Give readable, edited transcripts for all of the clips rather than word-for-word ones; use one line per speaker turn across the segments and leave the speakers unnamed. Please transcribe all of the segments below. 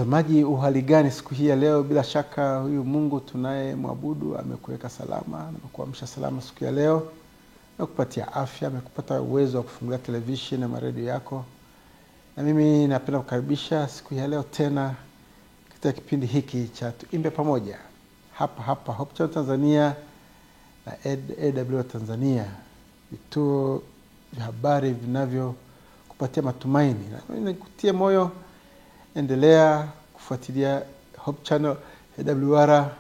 Mtazamaji, uhali gani siku hii ya leo? Bila shaka huyu Mungu tunaye mwabudu amekuweka salama, amekuamsha salama siku ya leo, amekupatia afya, amekupata uwezo wa kufungulia television na radio yako. Na mimi napenda kukaribisha siku ya leo tena katika kipindi hiki cha Tuimbe Pamoja. Hapa Hope Channel Tanzania na AWR Tanzania, vituo vya habari vinavyo kupatia matumaini. Na nikutie moyo, endelea kufuatilia Hope Channel AWR,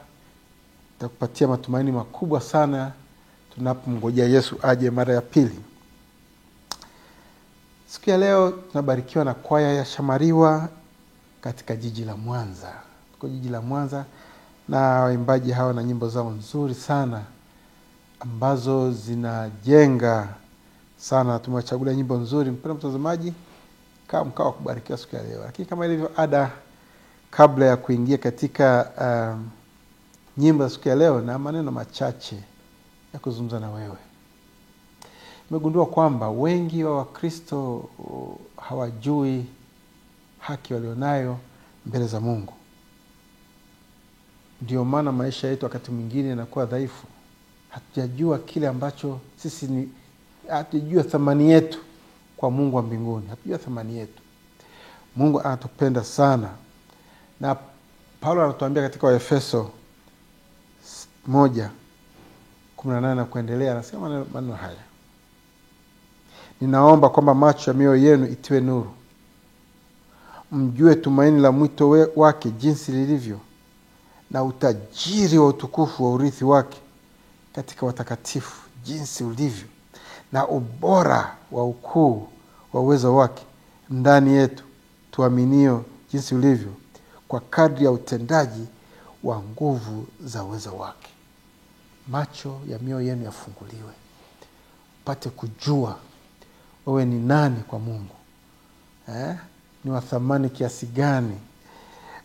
itakupatia matumaini makubwa sana tunapomngojea Yesu aje mara ya pili. Siku ya leo tunabarikiwa na kwaya ya Shamariwa katika jiji la Mwanza. Tuko jiji la Mwanza na waimbaji hawa na nyimbo zao nzuri sana ambazo zinajenga sana. Tumewachagulia nyimbo nzuri. Mpendwa mtazamaji, kama mkao kubarikiwa siku ya leo. Lakini kama ilivyo ada, kabla ya kuingia katika nyimbo za siku ya leo, na maneno machache ya kuzungumza na wewe. Nimegundua kwamba wengi wa Wakristo hawajui haki walionayo mbele za Mungu. Ndio maana maisha yetu wakati mwingine yanakuwa dhaifu. Hatujajua kile ambacho sisi ni, hatujajua thamani yetu kwa Mungu wa mbinguni. Hatujua thamani yetu. Mungu anatupenda sana. Na Paulo anatuambia katika Waefeso 1:18 na kuendelea, anasema maneno haya: ninaomba kwamba macho ya mioyo yenu itiwe nuru, mjue tumaini la mwito wake jinsi lilivyo, na utajiri wa utukufu wa urithi wake katika watakatifu jinsi ulivyo, na ubora wa ukuu wa uwezo wake ndani yetu tuaminio jinsi ulivyo, kwa kadri ya utendaji wa nguvu za uwezo wake. Macho ya mioyo yenu yafunguliwe, upate kujua wewe ni nani kwa Mungu, ni wa thamani kiasi gani.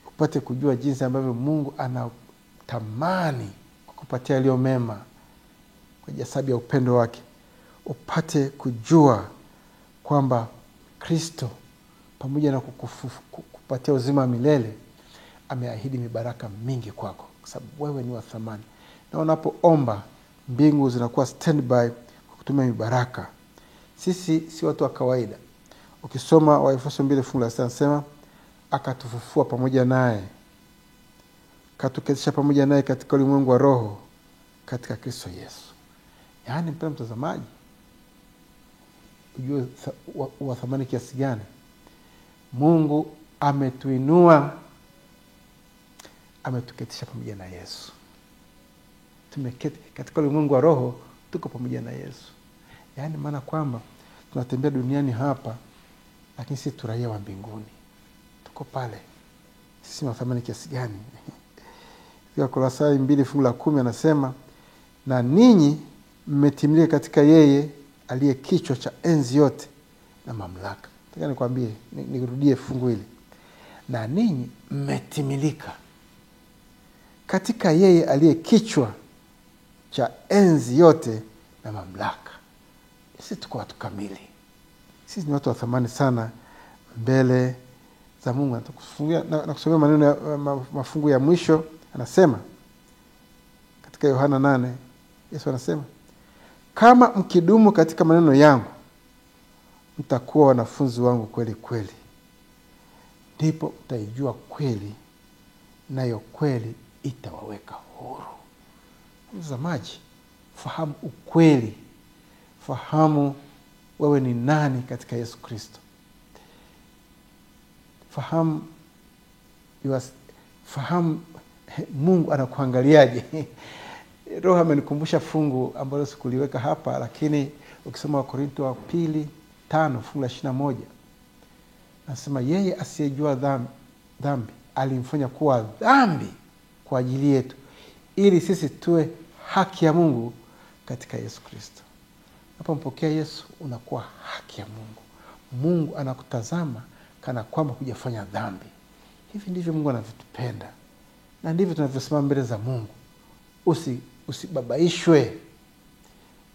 Upate kujua jinsi ambavyo Mungu anatamani kukupatia yaliyo mema kwa sababu ya upendo wake. Upate kujua kwamba Kristo pamoja na kukupatia uzima wa milele ameahidi mibaraka mingi kwako, kwa sababu wewe ni wa thamani. Na unapoomba, mbingu zinakuwa standby kukutumia mibaraka. Sisi si watu wa kawaida. Ukisoma Waefeso 2:6 anasema akatufufua pamoja naye, katuketisha pamoja naye katika ulimwengu wa roho katika Kristo Yesu. Yaani mpendwa mtazamaji, ujue wa thamani kiasi gani Mungu ametuinua, ametuketisha pamoja na Yesu. Tumeketi katika ulimwengu wa roho, tuko pamoja na Yesu. Yaani maana kwamba tunatembea duniani hapa, lakini sisi tu raia wa mbinguni. Tuko pale. Sisi ni wa thamani kiasi gani? Katika Kolosai 2:10 anasema, na ninyi mmetimilika katika yeye aliye kichwa cha enzi yote na mamlaka. Nataka nikwambie, nirudie fungu hili. Na ninyi mmetimilika katika yeye aliye kichwa cha enzi yote na mamlaka. Sisi tuko watu kamili. Sisi ni watu wa thamani sana mbele za Mungu. Na kusomea maneno ya mafungu ya mwisho, anasema katika Yohana 8, Yesu anasema, kama mkidumu katika maneno yangu, mtakuwa wanafunzi wangu kweli kweli. Ndipo mtaijua kweli, nayo kweli itawaweka huru. Mtazamaji, fahamu ukweli. Fahamu wewe ni nani katika Yesu Kristo. Fahamu Mungu anakuangaliaje. Roho amenikumbusha fungu ambalo sikuliweka hapa, lakini ukisoma Wakorintho wa 2:5 fungu la 21, nasema yeye asiyejua dhambi alimfanya kuwa dhambi kwa ajili yetu, ili sisi tuwe haki ya Mungu katika Yesu Kristo. Unapompokea Yesu unakuwa haki ya Mungu. Mungu anakutazama kana kwamba hujafanya dhambi. Hivi ndivyo Mungu anavyotupenda. Na ndivyo tunavyosema mbele za Mungu. Usibabaishwe,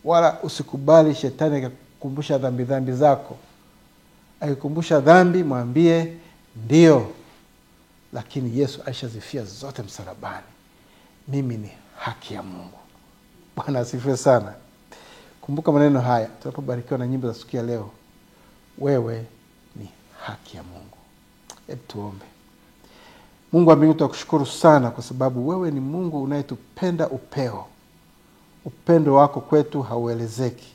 wala usikubali shetani akakukumbusha dhambi zako. Akikumbusha dhambi, mwambie ndio, lakini Yesu alishazifia zote msalabani. Mimi ni haki ya Mungu. Bwana asifiwe sana. Kumbuka maneno haya tunapobarikiwa na nyimbo za siku ya leo. Wewe ni haki ya Mungu. Hebu tuombe. Mungu wa mbinguni, tunakushukuru sana kwa sababu wewe ni Mungu unayetupenda upeo. Upendo wako kwetu hauelezeki.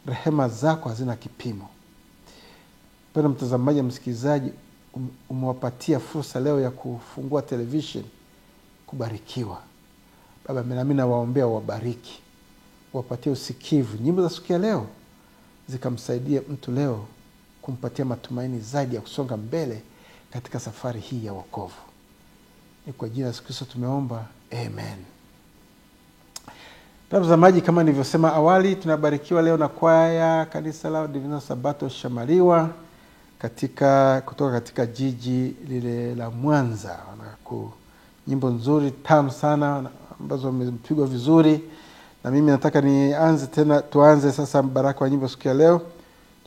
Rehema zako hazina kipimo. Mpendwa mtazamaji, msikilizaji, umewapatia fursa leo ya kufungua television kubarikiwa. Baba, mimi nawaombea wabariki. Wapatie usikivu. Nyimbo za siku ya leo zikamsaidia mtu leo kumpatia matumaini zaidi ya kusonga mbele katika safari hii ya wokovu. Ni kwa jina la Yesu Kristo tumeomba. Amen. Mtazamaji, kama nilivyosema awali, tunabarikiwa leo na kwaya kanisa la Divina Sabato Shamaliwa kutoka katika jiji lile la Mwanza. Nyimbo nzuri tamu sana ambazo wamepigwa vizuri. Na mimi nataka tuanze sasa baraka wa nyimbo siku ya leo.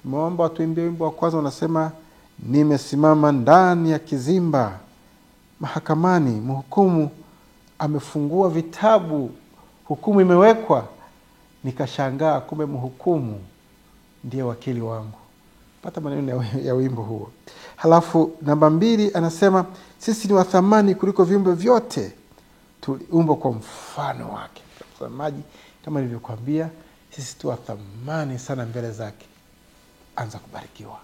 Tumeomba tuimbie wimbo wa kwanza, unasema nimesimama ndani ya kizimba mahakamani, mhukumu amefungua vitabu, hukumu imewekwa, nikashangaa kumbe mhukumu ndiye wakili wangu. Pata maneno ya wimbo huo. Halafu namba 2 anasema sisi ni wa thamani kuliko viumbe vyote, tuliumbwa kwa mfano wake. Mtazamaji, kama nilivyokuambia, sisi tu wa thamani sana mbele zake. Anza kubarikiwa.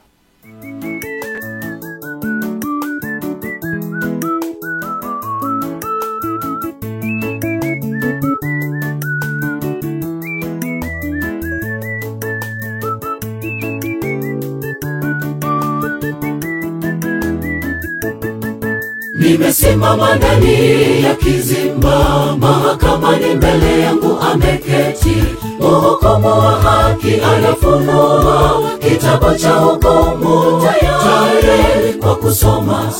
Nimesimama ndani ya kizimba mahakamani, mbele yangu ameketi mhukumu wa haki, anafunua kitabu cha hukumu tayari kwa kusoma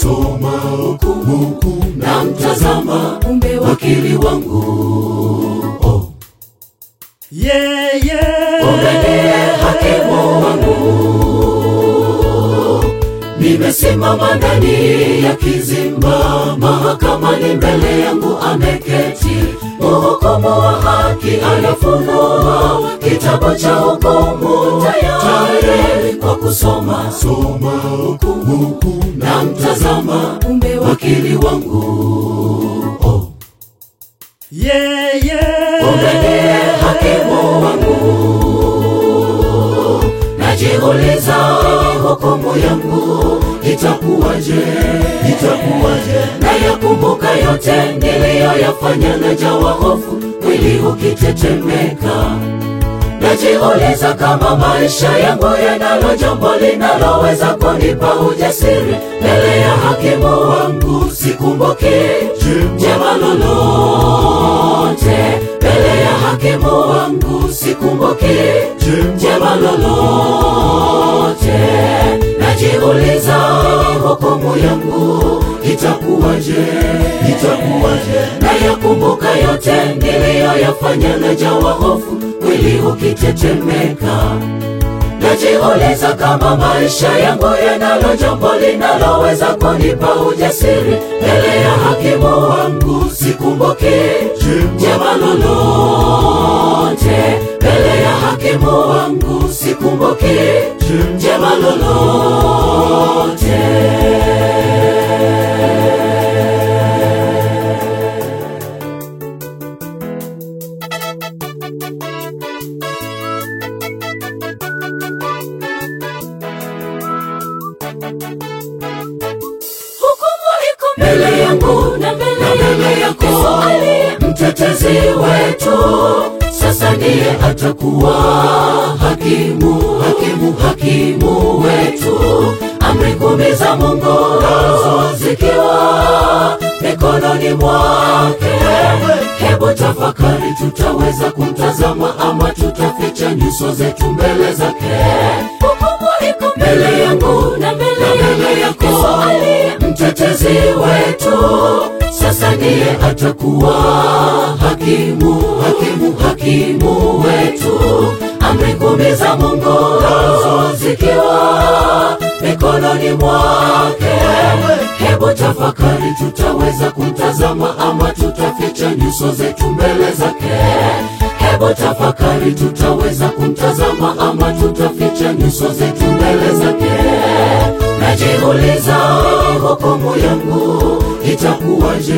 hukumu, na mtazama kumbe wakili wangu. Kumbe ndiye hakimu wangu. Nimesimama ndani ya kizimba mahakamani, mbele yangu ameketi mhukumu wa haki, anafunua kitabu cha hukumu tayari kwa kusoma hukumu, na mtazama kumbe wakili wangu. Kumbe ndiye hakimu wangu. Najiuliza hukumu yangu itakuwaje? Na yakumbuka yote niliyoyafanya, najawa hofu, mwili ukitetemeka. Najiuliza kama maisha yangu yanalo jambo linaloweza kunipa ujasiri mbele ya hakimu wangu. Sikumbuki jema lolote mbele ya hakimu wangu. Sikumbuki jema lolote. Najiuliza hukumu yangu itakuwaje? Na yakumbuka yote niliyoyafanya, najawa hofu, mwili ukitetemeka. Najiuliza kama maisha yangu yanalo jambo linaloweza kunipa ujasiri mbele ya hakimu wangu. Sikumbuki jema lolote mbele ya hakimu wangu. Sikumbuki jema lolote. Mbele yangu na mbele yako, mtetezi wetu sasa ndiye atakuwa hakimu wetu. Amri 10 za Mungu zikiwa mikononi mwake. Hebu tafakari, tutaweza kumtazama ama tutaficha nyuso zetu mbele zake? Hukumu iko mbele yangu na mbele yako, mtetezi wetu sasa ndiye atakuwa hakimu wetu. amri 10 za Mungu zikiwa mikononi mwake. Hebu tafakari, tutaweza kumtazama ama tutaficha nyuso zetu mbele zake? Hebu tafakari, tutaweza kumtazama ama tutaficha nyuso zetu mbele zake? Najiuliza, hukumu yangu itakuwaje?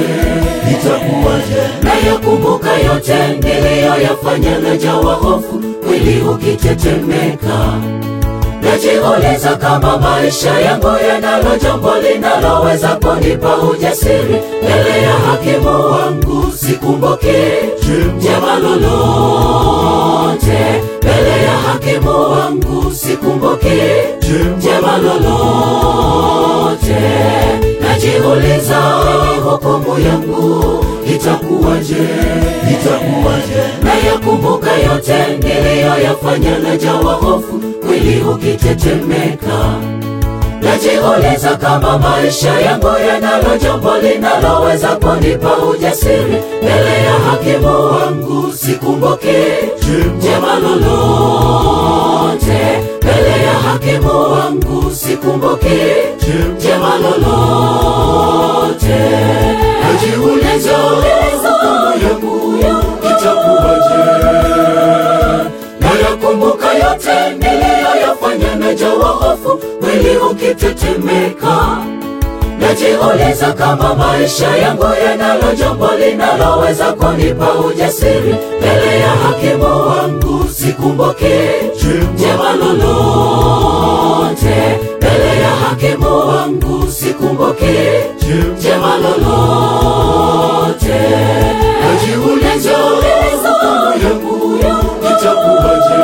Nayakumbuka yote niliyoyafanya, najawa hofu, mwili ukitetemeka. Najiuliza kama maisha yangu yanalo jambo linaloweza kunipa ujasiri mbele ya hakimu wangu. Sikumbuki jema lolote mbele ya hakimu wangu, sikumbuki jema lolote. Najiuliza, hukumu yangu itakuwaje? Nayakumbuka yote niliyoyafanya, najawa hofu, mwili ukitetemeka. Najiuliza kama maisha yangu yanalo jambo linaloweza kunipa ujasiri mbele ya hakimu wangu. Sikumbuki jema lolote mbele ya hakimu wangu, sikumbuki jema lolote. Najiuliza, hukumu yangu itakuwaje? Nayakumbuka yote niliyoyafanya, najawa hofu, mwili ukitetemeka. Najiuliza kama maisha yangu yanalo jambo linaloweza kunipa ujasiri mbele ya hakimu wangu. Sikumbuki jema lolote mbele ya hakimu wangu, sikumbuki jema lolote. Najiuliza, hukumu yangu itakuwaje?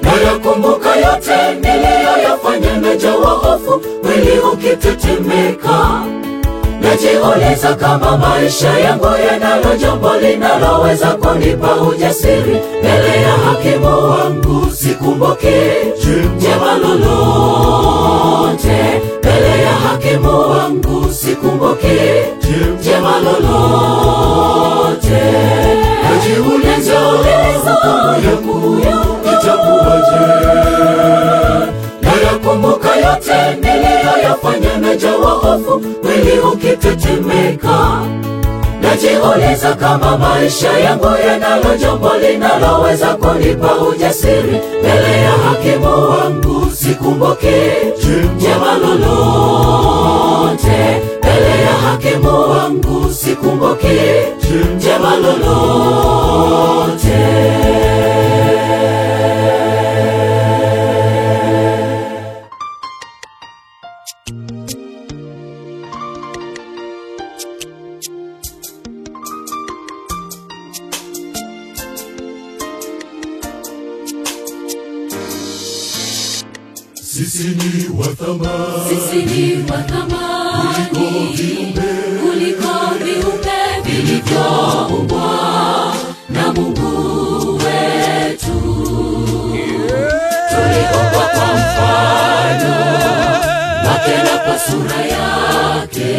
Nayakumbuka yote niliyoyafanya, najawa hofu, mwili ukitetemeka. Najiuliza kama maisha yangu yanalo jambo linaloweza kunipa ujasiri mbele ya hakimu wangu. Sikumbuki jema lolote mbele ya hakimu wangu, sikumbuki jema lolote. Najiuliza, hukumu yangu itakuwaje? Nayakumbuka yote niliyoyafanya, najawa hofu, mwili ukitetemeka. Najiuliza kama maisha yangu yanalo jambo linaloweza kunipa ujasiri mbele ya hakimu wangu. Sikumbuki jema lolote mbele ya hakimu wangu, sikumbuki jema lolote.
Sisi ni wa thamani
kuliko viumbe vilivyoumbwa na Mungu wetu. Tuliumbwa kwa mfano wake na kwa sura yake,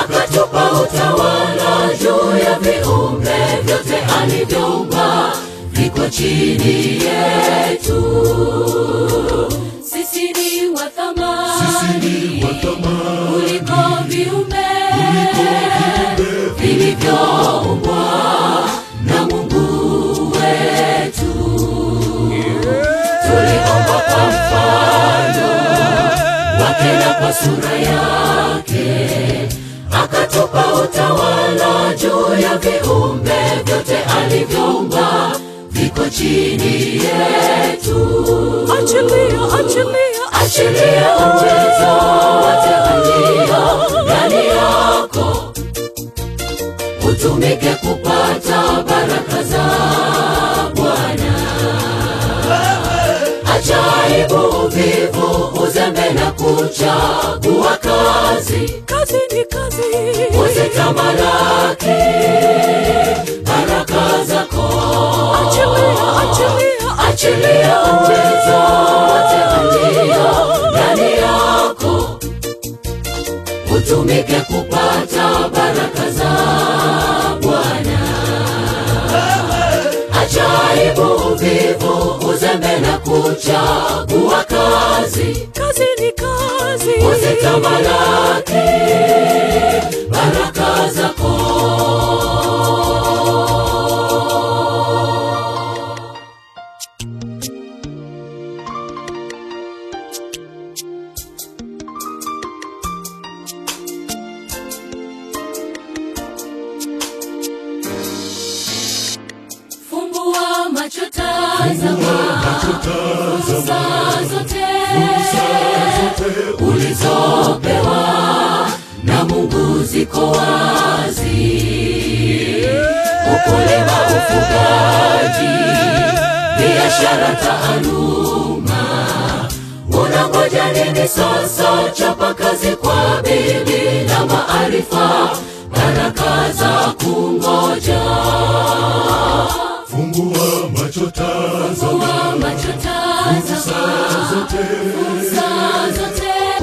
akatupa utawala juu ya viumbe vyote alivyoumba, viko chini yetu. Sisi ni wa thamani kuliko viumbe vilivyoumbwa na Mungu wetu. Tuliumbwa kwa mfano wake na kwa sura yake, akatupa utawala juu ya viumbe vyote alivyoumba, viko chini yetu. Achilia uwezo wote alio ndani yako, utumike kupata baraka za Bwana. Acha aibu, uvivu, uzembe na kuchagua kazi. Uzitamalaki baraka zako. Achilia uwezo wote alio ndani yako, utumike kupata baraka za Bwana. Acha aibu, kuchagua kazi.
Kazi ni kazi.
Uzitamalaki baraka zako.
Fumbua macho, tazama fursa zote
ulizopewa na Mungu ziko wazi. Ukulima, ufugaji, biashara, taaluma. Unangoja nini sasa? Chapa kazi kwa bidii na maarifa, baraka za kungoja.
Fungua macho, tazama fursa
zote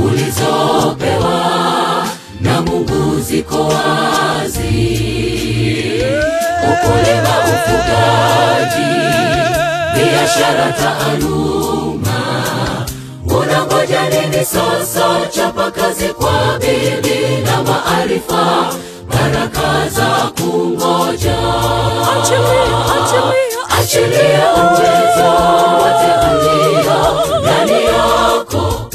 ulizopewa na Mungu ziko wazi. Ukulima, ufugaji, biashara, taaluma. Unangoja nini sasa? Chapa kazi kwa bidii na maarifa, baraka za kungoja. Achilia uwezo wote ulio ndani yako,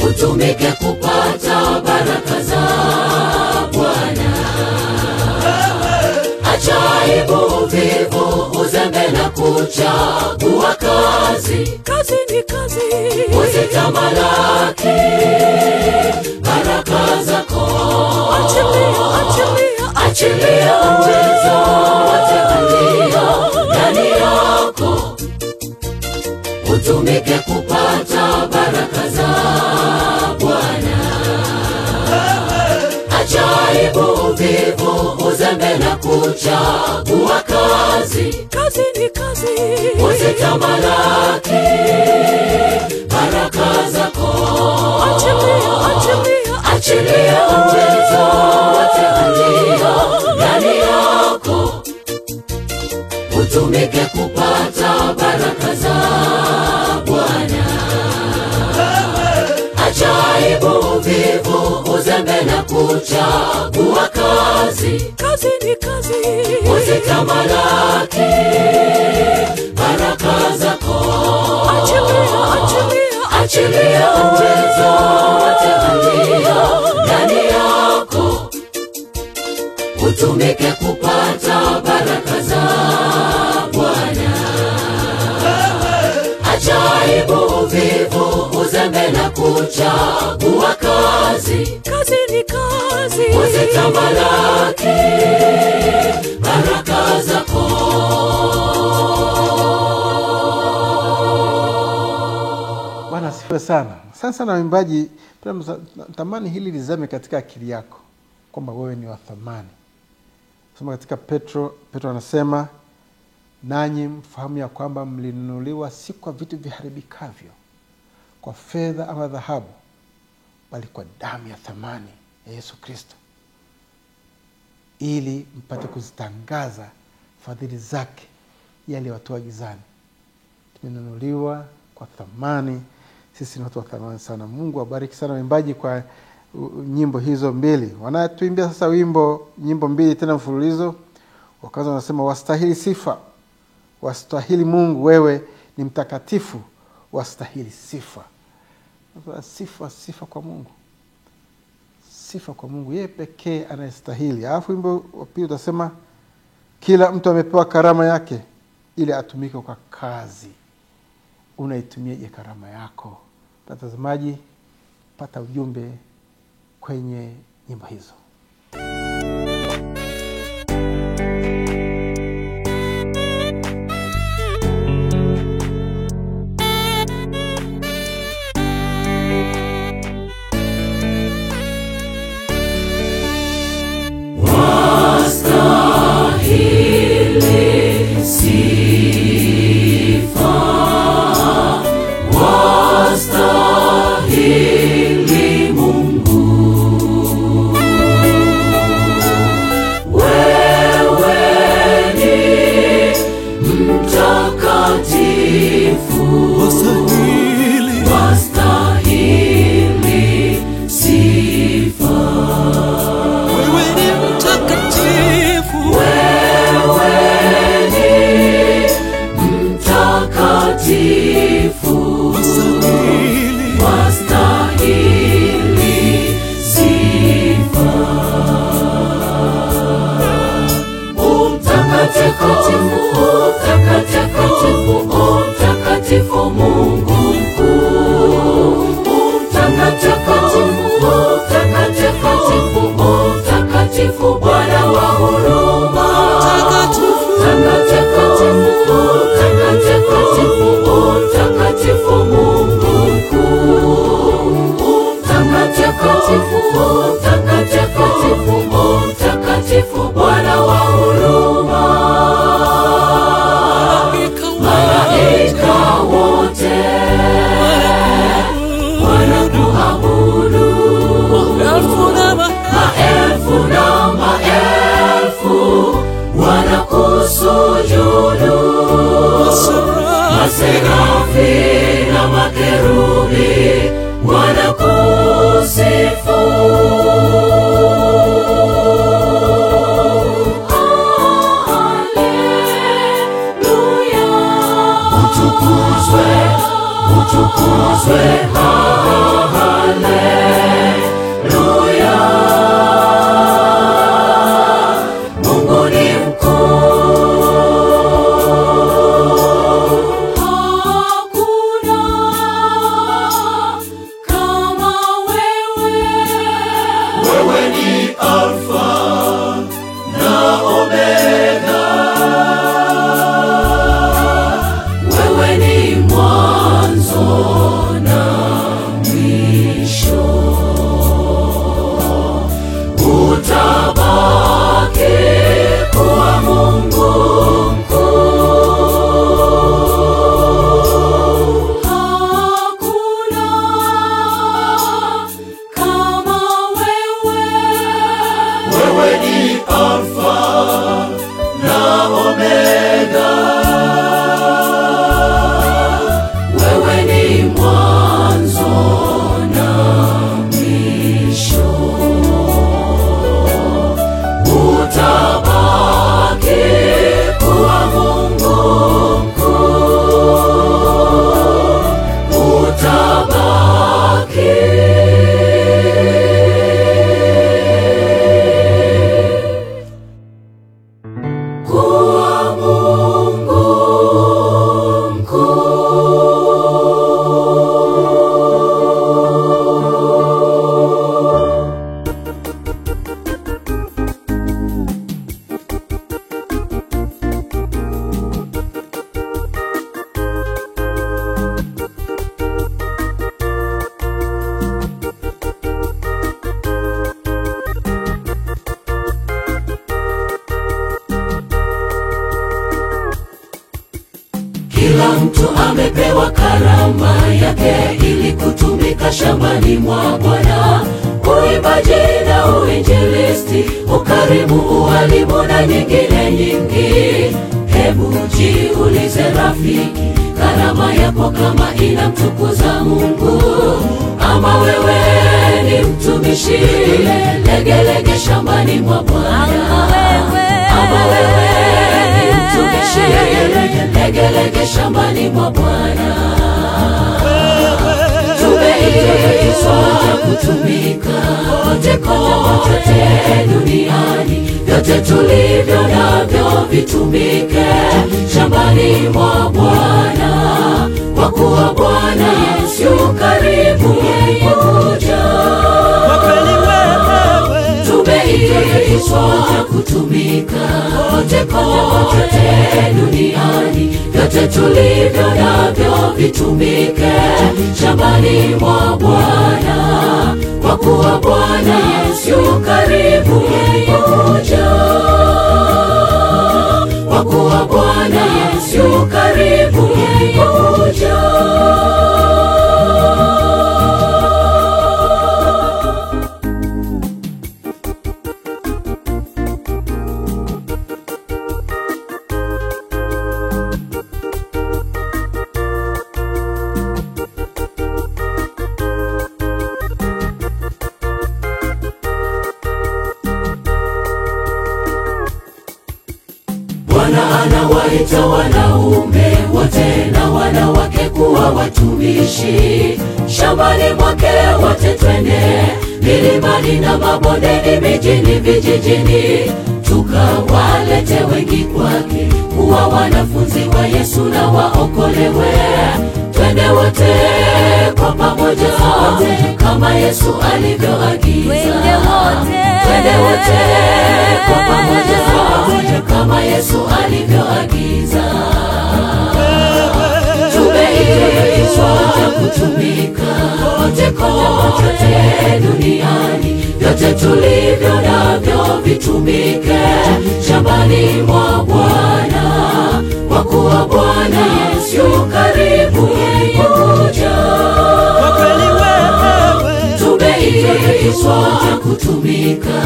utumike kupata baraka za Bwana. Acha aibu, uvivu, uzembe na kuchagua kazi.
Kazi ni kazi.
Uzitamalaki baraka zako. Achilia uwezo wote ulio ndani yako, utumike kupata baraka za Bwana. Acha aibu, uvivu, uzembe na kuchagua kazi.
Kazi ni kazi.
Uzitamalaki baraka zako. Achilia uwezo wote ulio ndani yako, utumike kupata baraka za Bwana. Acha aibu, uvivu, uzembe na kuchagua kazi.
Kazi ni kazi.
Uzitamalaki baraka zako. Achilia uwezo wote ulio ndani yako, utumike kupata baraka za Bwana. Acha aibu, uvivu, uzembe na kuchagua kazi.
Kazi ni kazi.
Uzitamalaki baraka zako.
Bwana asifiwe sana. Sasa na waimbaji, tamani hili lizame katika akili yako kwamba wewe ni wa thamani. Soma katika Petro anasema, nanyi mfahamu ya kwamba mlinunuliwa si kwa vitu viharibikavyo, kwa fedha ama dhahabu, bali kwa damu ya thamani ya Yesu Kristo, ili mpate kuzitangaza fadhili zake yale watu wa gizani. Tumenunuliwa kwa thamani, sisi ni watu wa thamani sana. Mungu awabariki sana waimbaji kwa nyimbo hizo mbili. Wanatuimbia sasa nyimbo mbili tena mfululizo. Wakaanza wanasema, wastahili sifa, wastahili Mungu, wewe ni mtakatifu, wastahili sifa. Sifa kwa Mungu. Sifa kwa Mungu, yeye pekee anayestahili. Alafu wimbo wa pili utasema, kila mtu amepewa karama yake ili atumike kwa kazi. Unaitumia karama yako? Mtazamaji, pata ujumbe kwenye nyimbo hizo.
Wastahili Mungu. Bwana wa huruma, mtakatifu Mungu mkuu, mtakatifu Bwana wa huruma. Malaika wote wanakuabudu, maelfu na maelfu wanakusujudu, maserafi na makerubi wanakusifu. Haleluya, utukuzwe, utukuzwe, haleluya. Mungu ni mkuu, hakuna kama wewe. Wewe ni Alfa na Omega, wewe ni mwanzo na mwisho. Utabaki kuwa Mungu mkuu, hakuna kama wewe. Wewe ni Alfa na Omega, wewe ni mwanzo na mwisho. Utabaki kuwa Mungu mkuu, utabaki. Kuwa Mungu mkuu. Kila mtu amepewa karama yake ili kutumika shambani mwa Bwana. Uimbaji na uinjilisti, ukarimu, ualimu na nyingine nyingi. Hebu jiulize rafiki, karama yako kama inamtukuza Mungu, ama wewe ni mtumishi legelege shambani mwa Bwana. Ama wewe ni mtumishi legelege shambani mwa Bwana. Tumeitwa kutumika kote kote duniani, vyote tulivyo navyo vitumike shambani mwa Bwana, kwa kuwa Bwana Yesu karibu kuja. Tumeitwa kutumika kote kote duniani, vyote tulivyo navyo vitumike shambani mwa Bwana, kwa kuwa Bwana Yesu karibu kuja. Kwa kuwa Bwana Yesu karibu kuja. Bwana anawaita wanaume wote na wanawake kuwa watumishi shambani mwake. Wote twende milimani na mabondeni, mijini, vijijini, tukawalete wengi kwake, kuwa wanafunzi wa Yesu na waokolewe. Twende twende wote kwa pamoja, kama Yesu alivyoagiza. Twende wote kwa pamoja, kama Yesu alivyoagiza. Tumeitwa kutumika kote duniani, vyote tulivyo navyo vitumike shambani mwa Bwana, kwa kuwa Bwana Yesu karibu kuja. Tumeitwa kutumika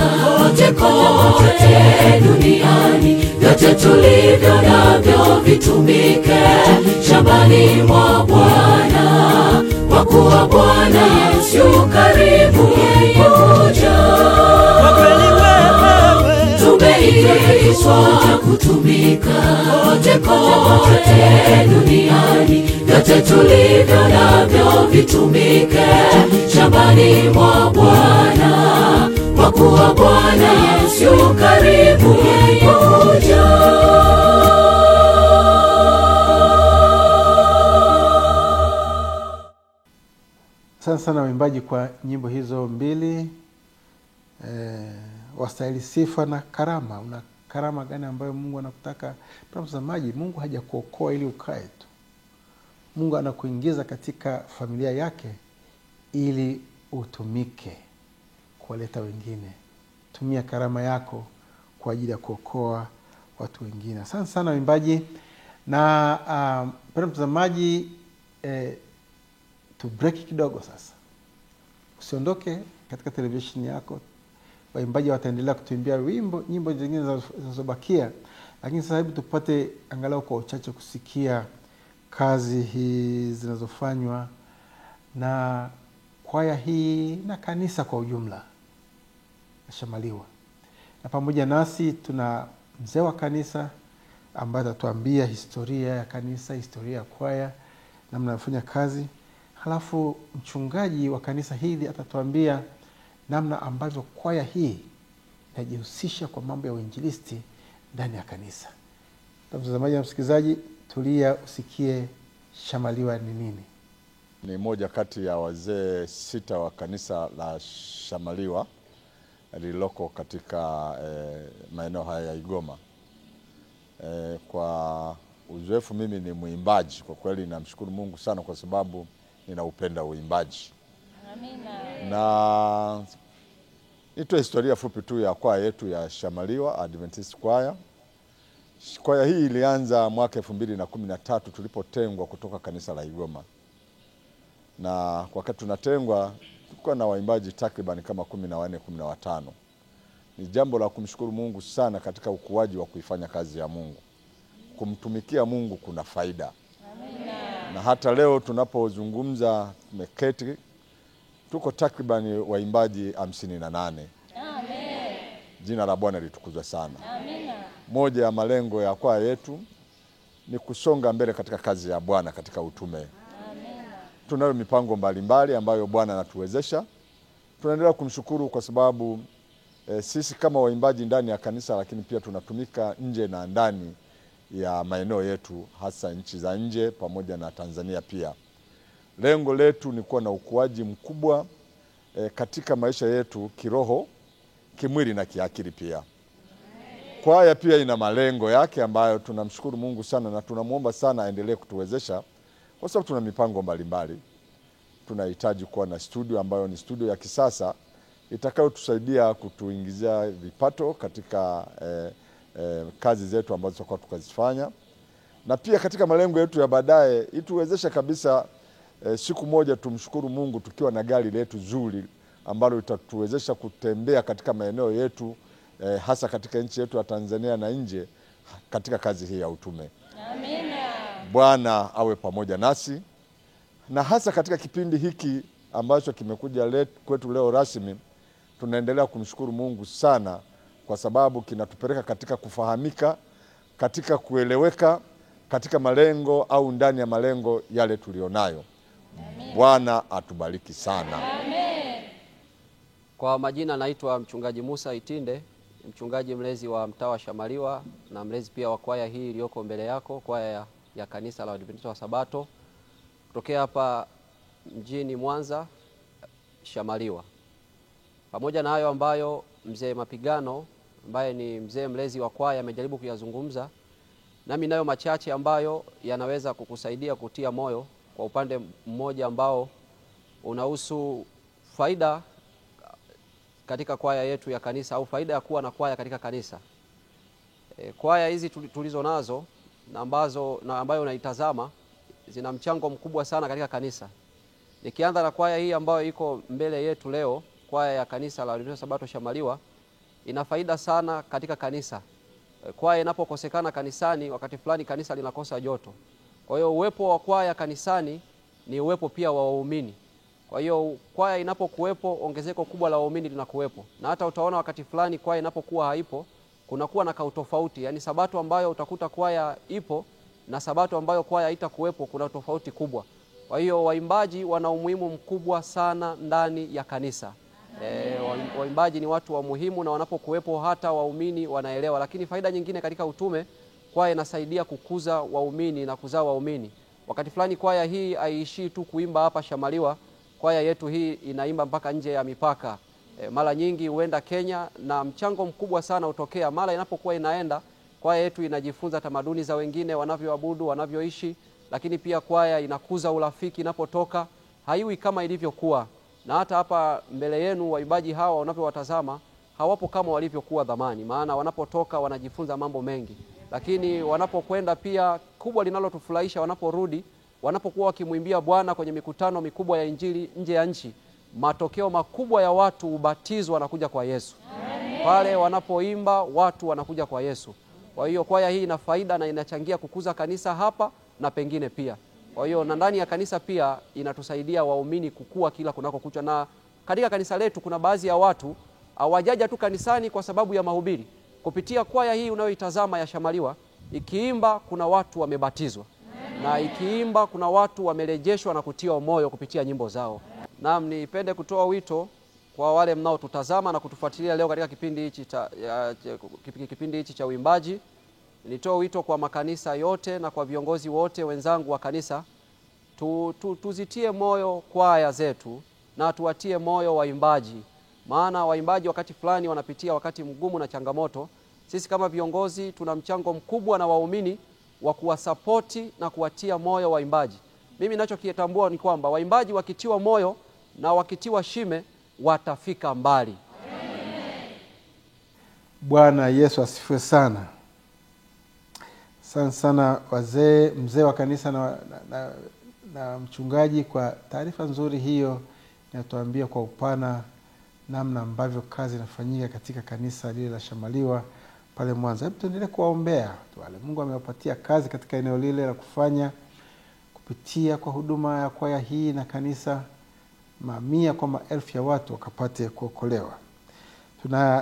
kote duniani, vyote tulivyo navyo vitumike shambani mwa Bwana, kwa kuwa Bwana Yesu karibu kuja. Tumeitwa kutumika kote duniani, vyote tulivyo navyo vitumike shambani mwa Bwana, kwa kuwa Bwana Yesu karibu kuja.
Asante sana waimbaji kwa nyimbo hizo mbili. Wastahili sifa na karama. Una karama gani ambayo Mungu anakutaka? Mtazamaji, Mungu hajakuokoa ili ukae tu. Mungu anakuingiza katika familia yake ili utumike kuwaleta wengine. Tumia karama yako kwa ajili ya kuokoa watu wengine. Asante sana waimbaji. Na mtazamaji, tu break kidogo sasa. Usiondoke katika television yako. Waimbaji wataendelea kutuimbia nyimbo zingine zinazobakia, lakini sasa hivi tupate angalau kwa uchache kusikia kazi hii zinazofanywa na kwaya hii na kanisa kwa ujumla Shamaliwa. Na pamoja nasi tuna mzee wa kanisa ambaye atatuambia historia ya kanisa, historia ya kwaya, namna anafanya kazi. Halafu mchungaji wa kanisa hili atatuambia namna ambavyo kwaya hii inajihusisha kwa mambo ya uinjilisti ndani ya kanisa. Mtazamaji na msikilizaji, tulia usikie Shamaliwa ni nini.
Ni moja kati ya wazee 6 wa kanisa la Shamaliwa lililoko katika maeneo haya ya Igoma. Kwa uzoefu, mimi ni muimbaji. Kwa kweli namshukuru Mungu sana kwa sababu ninaupenda uimbaji. Amina. Na ito historia fupi tu ya kwaya yetu ya Shamaliwa Adventist Choir. Kwaya hii ilianza mwaka 2013 tulipotengwa kutoka kanisa la Igoma. Na wakati tunatengwa tulikuwa na waimbaji takriban kama 14 15. Ni jambo la kumshukuru Mungu sana katika ukuaji wa kuifanya kazi ya Mungu. Kumtumikia Mungu kuna faida. Amina. Na hata leo tunapozungumza tumeketi, tuko takriban waimbaji 58. Amen. Jina la Bwana litukuzwe sana. Amina. Moja ya malengo ya kwaya yetu ni kusonga mbele katika kazi ya Bwana katika utume. Amina. Tunayo mipango mbalimbali ambayo Bwana anatuwezesha. Tunaendelea kumshukuru kwa sababu sisi kama waimbaji ndani ya kanisa, lakini pia tunatumika nje na ndani ya maeneo yetu, hasa nchi za nje pamoja na Tanzania pia. Lengo letu ni kuwa na ukuaji mkubwa katika maisha yetu kiroho, kimwili na kiakili pia. Kwaya pia ina malengo yake ambayo tunamshukuru Mungu sana na tunamuomba sana aendelee kutuwezesha, kwa sababu tuna mipango mbalimbali. Tunahitaji kuwa na studio ambayo ni studio ya kisasa itakayotusaidia kutuingizia vipato katika kazi zetu ambazo tutakuwa tukazifanya. Na pia katika malengo yetu ya baadaye ituwezesha kabisa siku moja tumshukuru Mungu tukiwa na gari letu zuri ambalo litatuwezesha kutembea katika maeneo yetu, hasa katika nchi yetu ya Tanzania na nje katika kazi hii ya utume. Amina. Bwana awe pamoja nasi, na hasa katika kipindi hiki ambacho kimekuja kwetu leo rasmi. Tunaendelea kumshukuru Mungu sana kwa sababu kinatupeleka katika kufahamika, katika kueleweka, katika malengo au ndani ya malengo yale tulionayo. Bwana atubariki sana. Amen.
Kwa majina naitwa mchungaji Musa Itinde, mchungaji mlezi wa mtaa wa Shamaliwa na mlezi pia wa kwaya hii iliyoko mbele yako, kwaya ya kanisa la Waadventista wa Sabato kutokea hapa mjini Mwanza Shamaliwa. Pamoja na hayo ambayo mzee Mapigano ambaye ni mzee mlezi wa kwaya amejaribu kuyazungumza, nami nayo machache ambayo yanaweza kukusaidia kutia moyo kwa upande mmoja ambao unahusu faida katika kwaya yetu ya kanisa au faida ya kuwa na kwaya katika kanisa. Kwaya hizi tulizo nazo na ambayo unaitazama zina mchango mkubwa sana katika kanisa. Nikianza na kwaya hii ambayo iko mbele yetu leo, kwaya ya kanisa la Waadventista Sabato Shamaliwa, ina faida sana katika kanisa. Kwaya inapokosekana kanisani, wakati fulani kanisa linakosa joto. Kwa hiyo uwepo wa kwaya kanisani ni uwepo pia wa waumini. Kwa hiyo kwaya inapokuwepo, ongezeko kubwa la waumini linakuwepo. Na hata utaona wakati fulani kwaya inapokuwa haipo, kunakuwa na kautofauti. Yaani Sabato ambayo utakuta kwaya ipo na Sabato ambayo kwaya haitakuwepo, kuna tofauti kubwa. Kwa hiyo waimbaji wana umuhimu mkubwa sana ndani ya kanisa. Waimbaji ni watu wa muhimu, na wanapokuwepo hata waumini wanaelewa. Lakini faida nyingine katika utume, kwaya inasaidia kukuza waumini na kuzaa waumini. Wakati fulani kwaya hii haiishii tu kuimba hapa Shamaliwa, kwaya yetu hii inaimba mpaka nje ya mipaka. Mara nyingi huenda Kenya, na mchango mkubwa sana utokea mara inapokuwa inaenda. Kwaya yetu inajifunza tamaduni za wengine, wanavyoabudu, wanavyoishi, lakini pia kwaya inakuza urafiki inapotoka, haiwi kama ilivyokuwa. Na hata hapa mbele yenu waimbaji hawa wanavyowatazama, hawapo kama walivyokuwa zamani, maana wanapotoka wanajifunza mambo mengi. Lakini wanapokwenda pia, kubwa linalotufurahisha wanaporudi, wanapokuwa wakimwimbia Bwana kwenye mikutano mikubwa ya injili nje ya nchi, matokeo makubwa ya watu ubatizwa wanakuja kwa Yesu. Amen. Pale wanapoimba watu wanakuja kwa Yesu. Kwa hiyo kwaya hii ina faida na inachangia kukuza kanisa hapa na pengine pia. Kwa hiyo na ndani ya kanisa pia inatusaidia waumini kukua kila kunako kucha. Na katika kanisa letu kuna baadhi ya watu hawajaja tu kanisani kwa sababu ya mahubiri. Kupitia kwaya hii unayoitazama ya Shamaliwa, ikiimba kuna watu wamebatizwa. Na ikiimba kuna watu wamerejeshwa na kutiwa moyo kupitia nyimbo zao. Naam, nipende kutoa wito kwa wale mnaotutazama na kutufuatilia leo katika kipindi hichi cha uimbaji. Nitoa wito kwa makanisa yote na kwa viongozi wote wenzangu wa kanisa, tuzitie moyo kwaya zetu na tuwatie moyo waimbaji. Maana waimbaji wakati fulani wanapitia wakati mgumu na changamoto. Sisi kama viongozi tuna mchango mkubwa na waumini wa kuwasapoti na kuwatia moyo waimbaji. Mimi ninachokitambua ni kwamba waimbaji wakitiwa moyo na wakitiwa shime watafika mbali.
Bwana Yesu asifiwe sana. Sana mzee wa kanisa na mchungaji kwa taarifa nzuri hiyo, inatuambia kwa upana namna ambavyo kazi inafanyika katika kanisa lile la Shamaliwa pale Mwanza. Hebu tuendelee kuwaombea wale Mungu amewapatia kazi katika eneo lile la kufanya kupitia kwa huduma ya kwaya hii na kanisa, mamia kwa maelfu ya watu wakapate kuokolewa.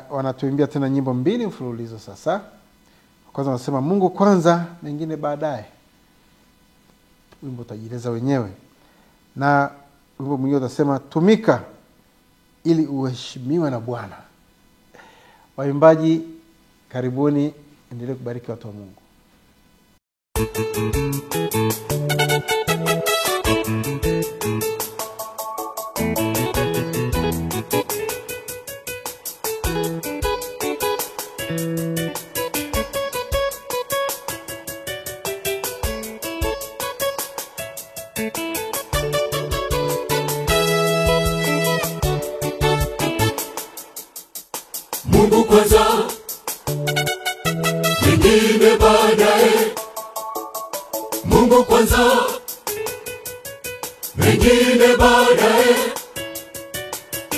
Wanatuimbia tena nyimbo 2 mfululizo sasa. Kwanza wanasema Mungu kwanza, mengine baadaye. Wimbo utajieleza wenyewe. Na wimbo mwingine utasema tumika ili uheshimiwe na Bwana. Waimbaji karibuni, endelee kubariki watu wa Mungu.
Mungu kwanza, mengine baadaye. Mungu kwanza, mengine baadaye.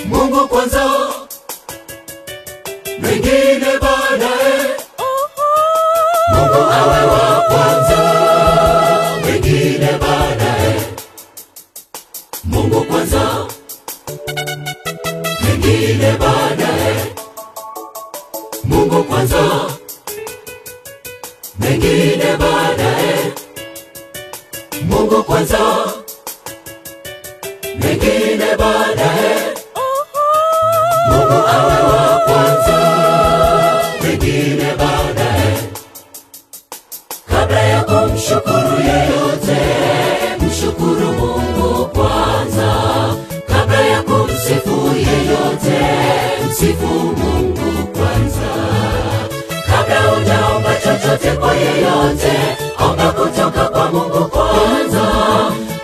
Mungu kwanza, mengine baadaye. Mungu awe wa kwanza, mengine baadaye. Mungu kwanza, mengine baadaye. Mungu kwanza, mengine baadaye. Mungu kwanza, mengine baadaye. Mungu awe wa kwanza, mengine baadaye. Kabla ya kumshukuru yeyote, mshukuru kumshukuru Mungu kwanza. Kabla ya kumsifu yeyote, msifu Mungu kwanza. Kabla hujaomba chochote kwa yeyote, omba kutoka kwa Mungu kwanza.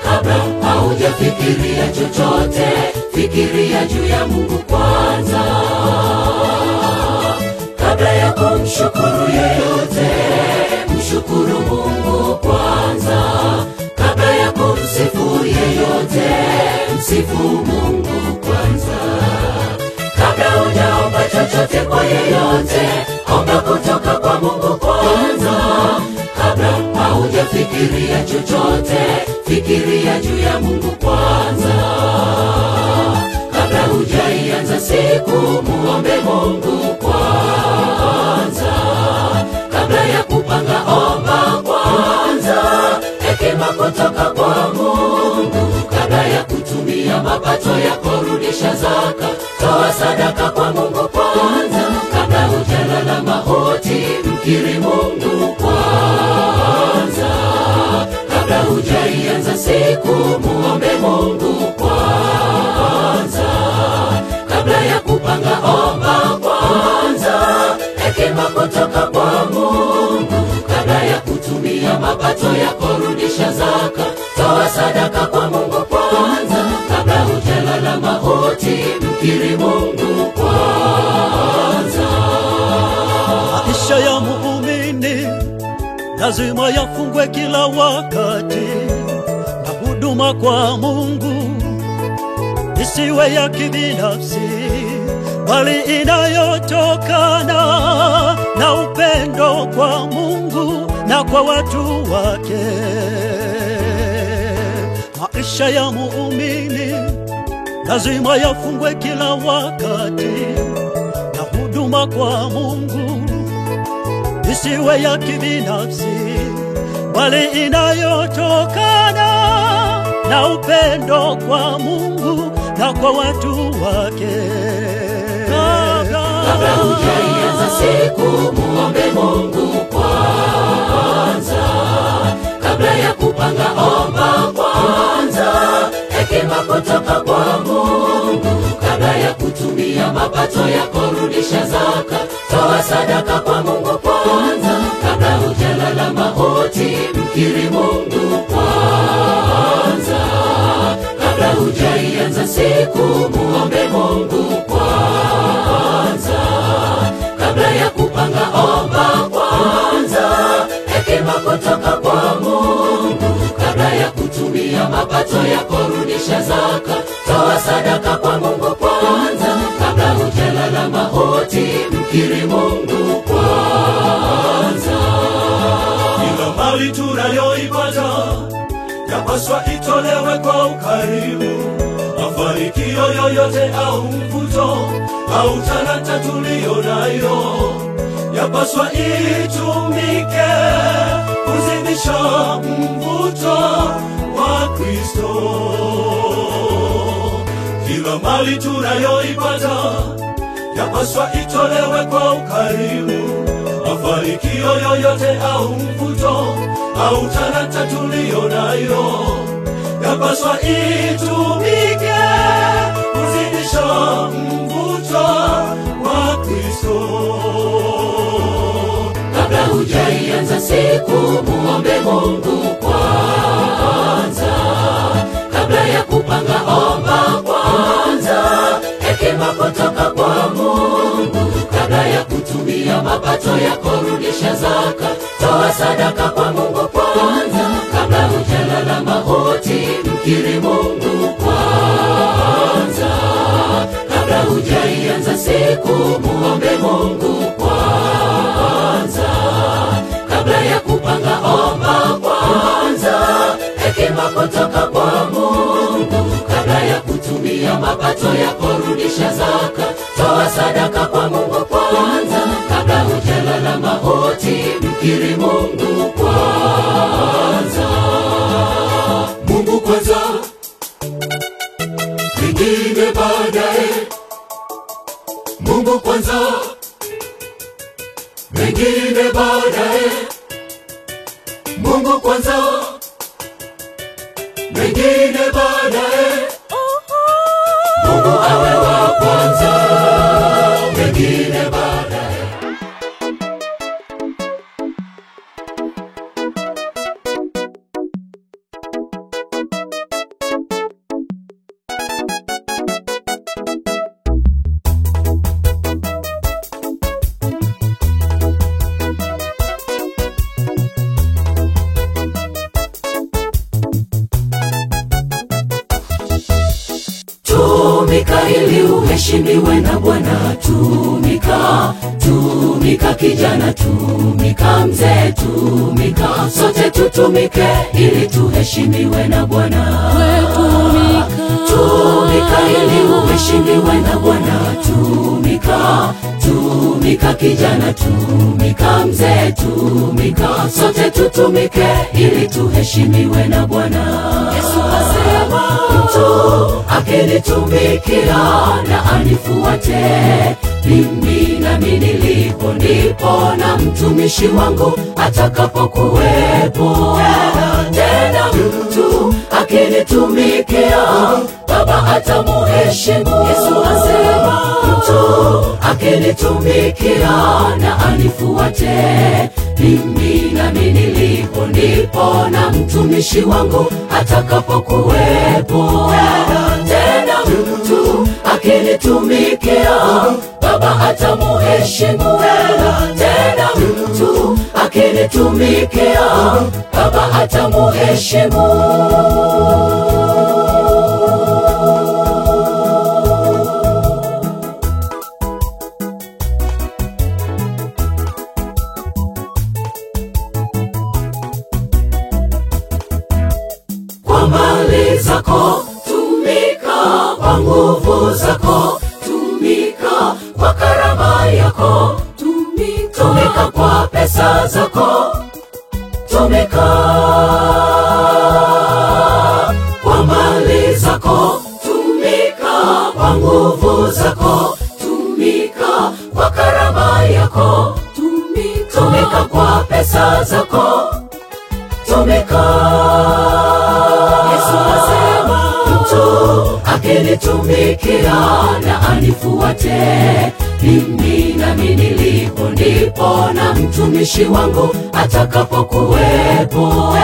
Kabla haujafikiria chochote, fikiria juu ya Mungu kwanza. Kabla ya kumshukuru yeyote, mshukuru Mungu kwanza. Kabla ya kumsifu yeyote, msifu Mungu kwanza. Kabla hujaomba chochote kwa yeyote, omba kutoka kwa Mungu kwanza. Kabla haujafikiria chochote, fikiria juu ya Mungu kwanza. Kabla hujaianza siku, muombe Mungu kwanza. Kabla ya kupanga, omba kwanza hekima kutoka kwa Mungu. Kabla ya kutumia mapato yako, rudisha zaka, toa sadaka kwa Mungu kwanza. Kabla hujalala mauti, mkiri Mungu kwanza. Kabla hujaianza siku, muombe Mungu kwanza. Kabla ya kupanga, omba kwanza hekima kutoka kwa Mungu. Kabla ya kutumia mapato yako, rudisha zaka, toa sadaka kwa Mungu kwanza. Kabla hujalala mauti, mkiri Mungu kwanza.
Maisha ya muumini lazima yafungwe kila wakati, na huduma kwa Mungu isiwe ya kibinafsi, bali inayotokana na upendo kwa Mungu na kwa watu wake. Maisha ya muumini lazima yafungwe kila wakati, na huduma kwa Mungu isiwe ya kibinafsi, bali inayotokana na upendo kwa Mungu na kwa watu wake.
Kabla hujaianza siku, muombe Mungu kwanza. Kabla ya kupanga, omba kwanza hekima kutoka kwa Mungu. Kabla ya kutumia mapato yako, rudisha zaka, toa sadaka kwa Mungu kwanza. Kabla hujalala mauti, mkiri Mungu kwanza. Kabla hujaianza siku, muombe Mungu kwanza. Kabla ya kupanga, omba kwanza hekima kutoka kwa Mungu. Kabla ya kutumia mapato yako, rudisha zaka, toa sadaka kwa Mungu kwanza. Kabla hujalala mauti, mkiri Mungu kwanza.
Kila mali tunayoipata yapaswa itolewe kwa ukarimu. Mafanikio yoyote au mvuto au talanta tuliyo nayo yapaswa itumike kuzidisha mvuto wa Kristo. Kila mali tunayoipata yapaswa itolewe kwa ukarimu. Mafanikio yoyote au mvuto au talanta tuliyo nayo yapaswa itumike kuzidisha mvuto wa Kristo.
Kabla hujaianza siku, muombe Mungu kwanza. Kabla ya kupanga, omba kwanza hekima kutoka kwa Mungu. Kabla ya kutumia mapato yako, rudisha zaka, toa sadaka kwa Mungu kwanza. Kabla hujalala mauti, mkiri Mungu kwanza. Kabla hujaianza siku, muombe Mungu kwanza. Kabla ya kupanga, omba kwanza hekima kutoka kwa Mungu. Kabla ya kutumia mapato yako, rudisha zaka, toa sadaka kwa Mungu kwanza. Kabla hujalala mauti, mkiri Mungu kwanza.
Mungu kwanza,
Vingine baadaye.
Mungu kwanza,
Vingine baadaye.
Mungu kwanza, mengine baadaye. Mungu awe wa kwanza, mengine baadaye. Tumika ili uheshimiwe na Bwana. Tumika, tumika kijana, tumika mzee, tumika, sote tutumike ili tuheshimiwe na Bwana. Tumika ili uheshimiwe na Bwana. Tumika, tumika kijana, tumika mzee, tumika, sote tutumike ili tuheshimiwe na Bwana. Yesu asema, mtu akinitumikia na anifuate, mimi nami nilipo ndipo na mtumishi wangu atakapokuwepo. Tena mtu akinitumikia, Baba atamuheshimu. Yesu asema, mtu akinitumikia na anifuate, mimi nami nilipo ndipo na mtumishi wangu atakapokuwepo. Tena mtu akinitumikia, Baba atamuheshimu. Tena mtu akinitumikia, Baba atamuheshimu. Kwa mali zako tumika, kwa nguvu zako tumika, kwa karama yako tumika, tumika kwa pesa zako tumika, kwa mali zako tumika, kwa nguvu zako tumika, kwa karama yako tumika, tumika kwa pesa zako tumika. Yesu asema, mtu akinitumikia na anifuate, mimi nami nilipo ndipo na mtumishi wangu atakapokuwepo.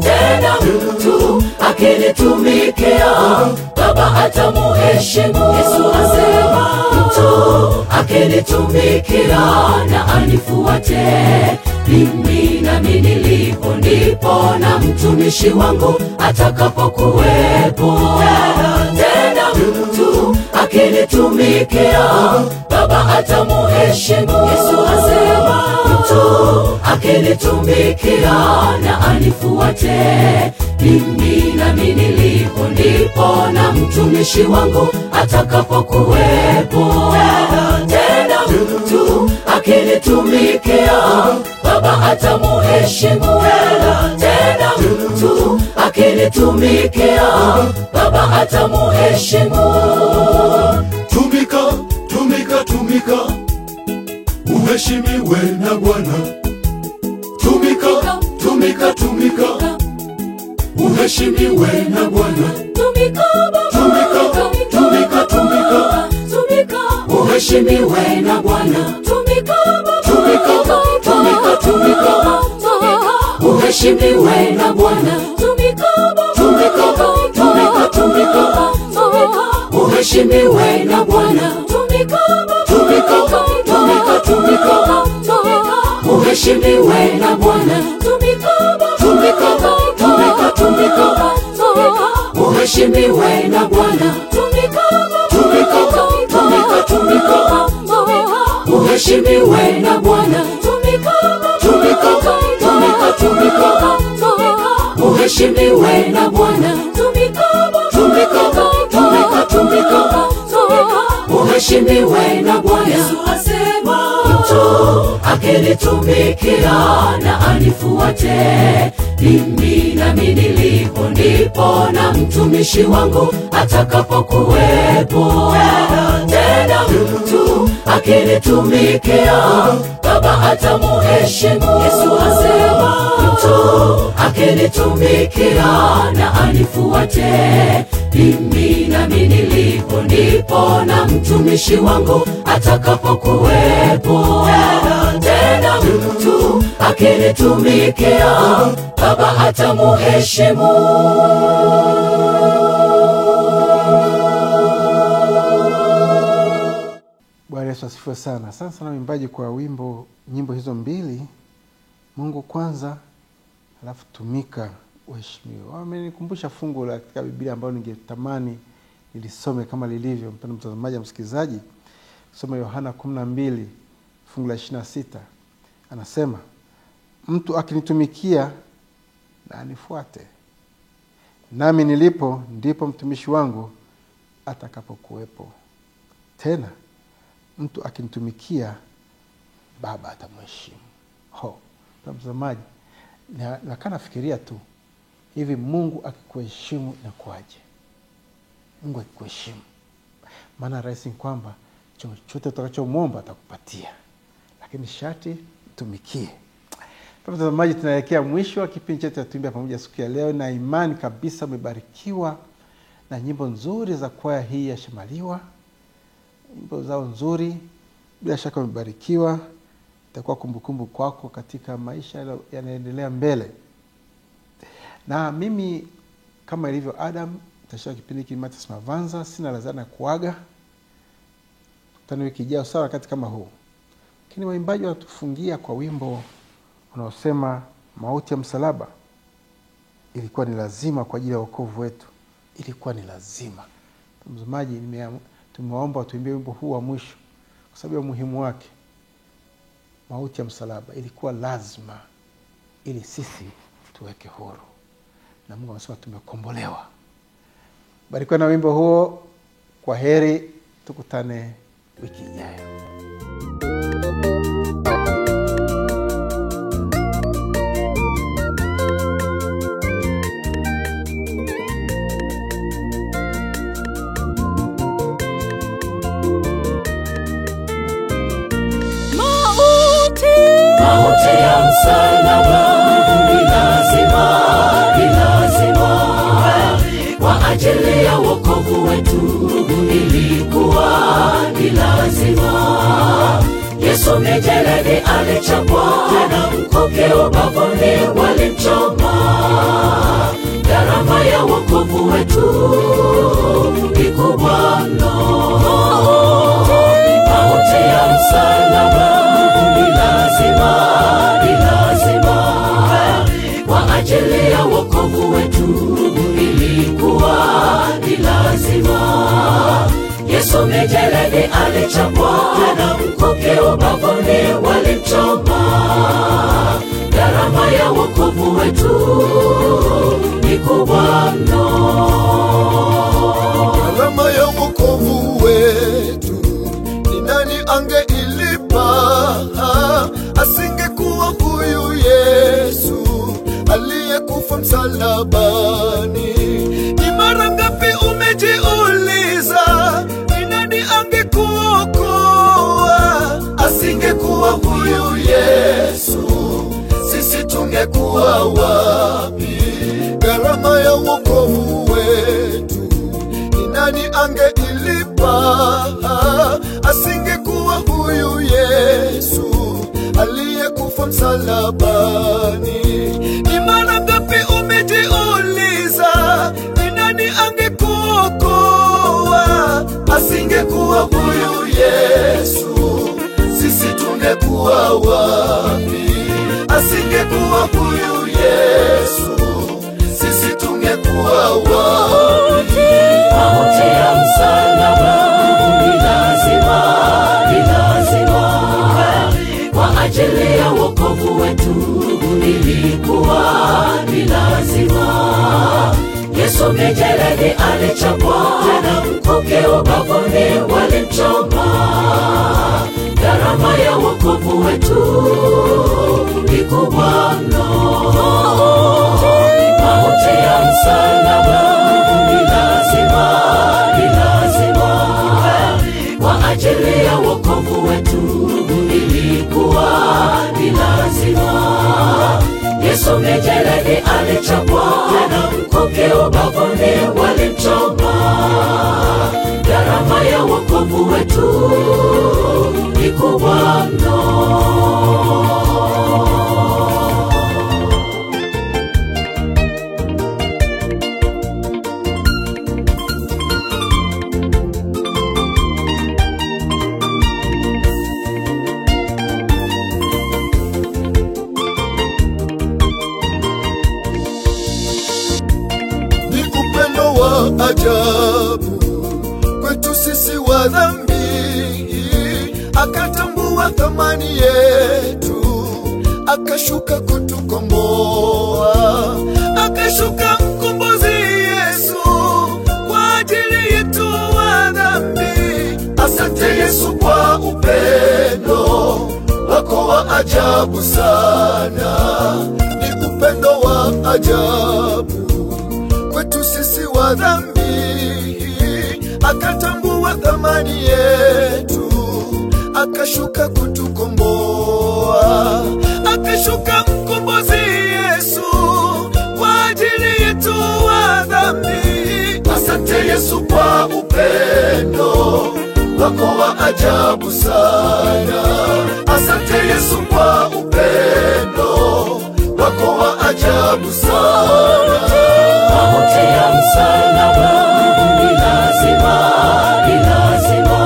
Tena mtu akinitumikia, Baba atamuheshimu. Yesu asema, mtu akinitumikia na anifuate, mimi nami nilipo ndipo na mtumishi wangu atakapokuwepo. Tena mtu akinitumikia, Baba atamuheshimu. Yesu asema, mtu akinitumikia na anifuate, mimi nami nilipo ndipo na mtumishi wangu atakapokuwepo. Tena mtu akinitumikia, Baba atamuheshimu. Tena mtu akinitumikia, Baba atamuheshimu. Tumika, tumika, tumika, uheshimiwe na Bwana. Tumika, tumika, tumika, uheshimiwe na Bwana. Tumika, tumika, tumika, uheshimiwe na Bwana. Tumika, tumika, tumika, uheshimiwe na Bwana. Tumika, tumika, tumika, uheshimiwe na Bwana. Tumika, tumika, tumika, uheshimiwe na Bwana. Tumika, tumika, tumika, uheshimiwe na Bwana. Tumika, tumika, tumika, uheshimiwe na Bwana. Tumika, tumika, tumika, uheshimiwe na Bwana. Tumika, tumika, tumika, uheshimiwe na Bwana. Yesu asema, mtu akinitumikia na anifuate, mimi nami nilipo ndipo na mtumishi wangu atakapokuwepo. Tena mtu akinitumikia, Baba atamuheshimu. Yesu asema, mtu mtu akinitumikia na anifuate, mimi nami nilipo ndipo na mtumishi wangu atakapokuwepo. Tena mtu akinitumikia, Baba atamuheshimu.
Bwana Yesu asifiwe sana. Asante sana mwimbaji kwa nyimbo hizo mbili, Mungu kwanza alafu tumika uheshimiwe. Wamenikumbusha fungu la katika Biblia ambalo ningetamani nilisome kama lilivyo. Mpendwa mtazamaji na msikilizaji, soma Yohana 12 fungu la 26. Anasema, mtu akinitumikia na anifuate, nami nilipo ndipo mtumishi wangu atakapokuwepo. Tena mtu akinitumikia, Baba atamheshimu. Mtazamaji, nakana fikiria tu hivi, Mungu akikuheshimu inakuaje? Mungu akikuheshimu, maana rahisi kwamba chochote utakachomwomba atakupatia, lakini sharti tumikie. Mtazamaji, tunaelekea mwisho wa kipindi chetu cha Tuimbe Pamoja siku ya leo, na imani kabisa umebarikiwa na nyimbo nzuri za kwaya hii ya Shamaliwa. Nyimbo zao nzuri, bila shaka umebarikiwa. Itakuwa kumbukumbu kwako katika maisha yanaendelea mbele. Na mimi kama ilivyo Adam, nitashiriki kipindi hiki Mathias Mavanza. Sina la ziada kuaga. Tutane wiki ijayo sawa wakati kama huu. Lakini waimbaji wanatufungia kwa wimbo unaosema mauti ya msalaba ilikuwa ni lazima kwa ajili ya wokovu wetu. Ilikuwa ni lazima. Mtazamaji, tumeomba tuimbie wimbo huu wa mwisho kwa sababu ya umuhimu wake. Mauti ya msalaba ilikuwa lazima ili sisi tuweke huru, na Mungu anasema tumekombolewa. Barikiwa na wimbo huo. Kwa heri, tukutane wiki ijayo.
Mauti ya msalaba ni lazima kwa ajili ya wokovu wetu, ilikuwa ni lazima. Yesu mijeledi alichapwa, na mkuki ubavuni walimchoma. Gharama ya wokovu wetu ni kubwa mno. Mauti ya msalaba ni lazima kwa ajili ya wokovu wetu, ilikuwa ni lazima. Yesu mijeledi alichapwa, na mkuki ubavuni walimchoma. Gharama ya wokovu wetu ni kubwa mno.
Gharama ya wokovu wetu ni nani angeilipa? Asingekuwa huyu Yesu aliyekufa msalabani. Ni mara ngapi umejiuliza, ni nani angekuokoa? Asingekuwa huyu Yesu, sisi tungekuwa wapi? Gharama ya wokovu wetu ni nani angeilipa? Asingekuwa huyu Yesu aliyekufa msalabani. Ni mara ngapi umejiuliza, ni nani angekuokoa? Asingekuwa huyu Yesu, sisi tungekuwa wapi? Asingekuwa huyu Yesu, sisi tungekuwa wapi?
Mauti ya msalaba ni lazima kwa ajili ya wokovu wetu, ilikuwa ni lazima. Yesu mijeledi alichapwa, na mkuki ubavuni walimchoma. Gharama ya wokovu wetu ni kubwa mno. Mauti ya msalaba ni lazima kwa ajili ya wokovu wetu, ilikuwa ni lazima. Yesu Yesu mijeledi alichapwa, mkuki ubavuni walimchoma. Gharama ya wokovu wetu ni kubwa mno.
Ajabu kwetu sisi wa dhambi, akatambua thamani yetu, akashuka kutukomboa, akashuka mkombozi Yesu kwa ajili yetu wa dhambi. Asante Yesu kwa upendo wako wa ajabu sana, ni upendo wa ajabu kwetu sisi wa dhambi, akatambua thamani yetu, akashuka kutukomboa, akashuka mkombozi Yesu kwa ajili yetu wa dhambi. Asante Yesu kwa upendo wako wa ajabu sana, asante Yesu kwa upendo wako wa ajabu sana.
Mauti ya msalaba ni lazima, ni lazima.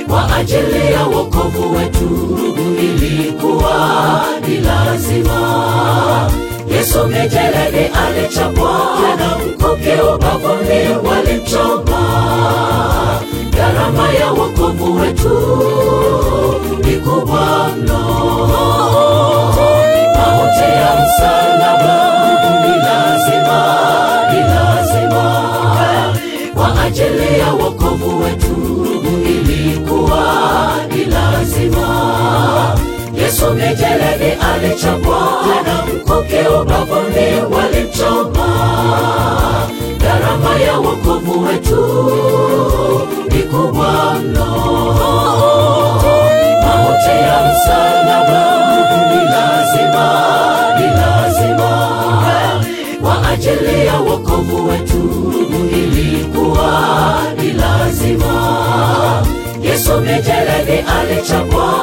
Kwa ajili ya wokovu wetu ilikuwa ni lazima. Yesu mijeledi alichapwa, mkuki ubavuni walimchoma. Gharama ya wokovu wetu ni kubwa mno. Mauti ya msalaba ni lazima, ni lazima. Kwa ajili ya wokovu wetu ilikuwa ni lazima. Yesu mijeledi alichapwa, mkuki ubavuni walimchoma. Gharama ya wokovu wetu ni kubwa mno. Mauti ya msalaba ni lazima, ni lazima. Kwa ajili ya wokovu wetu ilikuwa ni lazima. Yesu mijeledi alichapwa,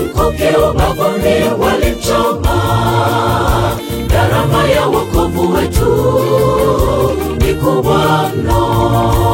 mkuki ubavuni walimchoma. Gharama ya wokovu wetu ni kubwa mno.